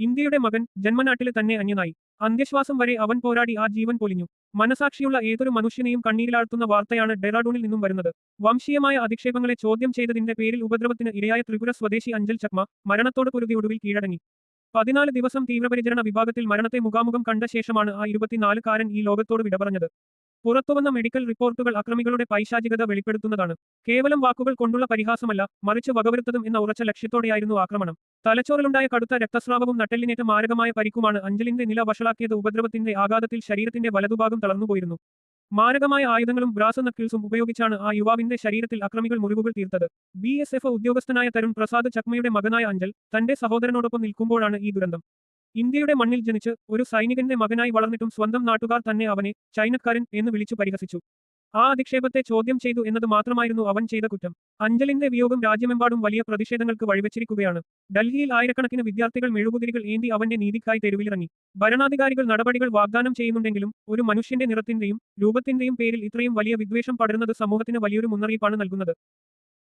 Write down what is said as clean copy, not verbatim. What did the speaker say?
ഇന്ത്യയുടെ മകൻ ജന്മനാട്ടില് തന്നെ അന്യനായി. അന്ത്യശ്വാസം വരെ അവൻ പോരാടി ആ ജീവൻ പൊലിഞ്ഞു. മനസാക്ഷിയുള്ള ഏതൊരു മനുഷ്യനെയും കണ്ണീരിലാഴ്ത്തുന്ന വാർത്തയാണ് ഡെറാഡൂണിൽ നിന്നും വരുന്നത്. വംശീയമായ അധിക്ഷേപങ്ങളെ ചോദ്യം ചെയ്തതിന്റെ പേരിൽ ഉപദ്രവത്തിന് ഇരയായ ത്രിപുര സ്വദേശി അഞ്ചൽ ചക്മ മരണത്തോട് പൊരുതി ഒടുവിൽ കീഴടങ്ങി. 14 ദിവസം തീവ്രപരിചരണ വിഭാഗത്തിൽ മരണത്തെ മുഖാമുഖം കണ്ട ശേഷമാണ് ആ 24-കാരൻ ഈ ലോകത്തോട് വിട പറഞ്ഞത്. പുറത്തുവന്ന മെഡിക്കൽ റിപ്പോർട്ടുകൾ അക്രമികളുടെ പൈശാചികത വെളിപ്പെടുത്തുന്നതാണ്. കേവലം വാക്കുകൾ കൊണ്ടുള്ള പരിഹാസമല്ല, മറിച്ച് വകവരുത്തതും എന്ന ഉറച്ച ലക്ഷ്യത്തോടെയായിരുന്നു ആക്രമണം. തലച്ചോറിലുണ്ടായ കടുത്ത രക്തസ്രാവവും നട്ടെല്ലിനേറ്റ മാരകമായ പരിക്കുമാണ് അഞ്ചലിന്റെ നില വഷളാക്കിയത്. ഉപദ്രവത്തിന്റെ ആഘാതത്തിൽ ശരീരത്തിന്റെ വലതുഭാഗം തളർന്നുപോയിരുന്നു. മാരകമായ ആയുധങ്ങളും ബ്രാസ് നക്കിൾസും ഉപയോഗിച്ചാണ് ആ യുവാവിന്റെ ശരീരത്തിൽ അക്രമികൾ മുറിവുകൾ തീർത്തത്. BSF ഉദ്യോഗസ്ഥനായ തരുൺ പ്രസാദ് ചക്മയുടെ മകനായ അഞ്ചൽ തന്റെ സഹോദരനോടൊപ്പം നിൽക്കുമ്പോഴാണ് ഈ ദുരന്തം. ഇന്ത്യയുടെ മണ്ണിൽ ജനിച്ച് ഒരു സൈനികന്റെ മകനായി വളർന്നിട്ടും സ്വന്തം നാട്ടുകാർ തന്നെ അവനെ ചൈനക്കാരൻ എന്ന് വിളിച്ചു പരിഹസിച്ചു. ആ അധിക്ഷേപത്തെ ചോദ്യം ചെയ്തു എന്നത് മാത്രമായിരുന്നു അവൻ ചെയ്ത കുറ്റം. അഞ്ചലിന്റെ വിയോഗം രാജ്യമെമ്പാടും വലിയ പ്രതിഷേധങ്ങൾക്ക് വഴിവെച്ചിരിക്കുകയാണ്. ഡൽഹിയിൽ ആയിരക്കണക്കിന് വിദ്യാർത്ഥികൾ മെഴുകുതിരികൾ ഏന്തി അവന്റെ നീതിക്കായി തെരുവിലിറങ്ങി. ഭരണാധികാരികൾ നടപടികൾ വാഗ്ദാനം ചെയ്യുന്നുണ്ടെങ്കിലും ഒരു മനുഷ്യന്റെ നിറത്തിന്റെയും രൂപത്തിന്റെയും പേരിൽ ഇത്രയും വലിയ വിദ്വേഷം പടരുന്നത് സമൂഹത്തിന് വലിയൊരു മുന്നറിയിപ്പാണ് നൽകുന്നത്.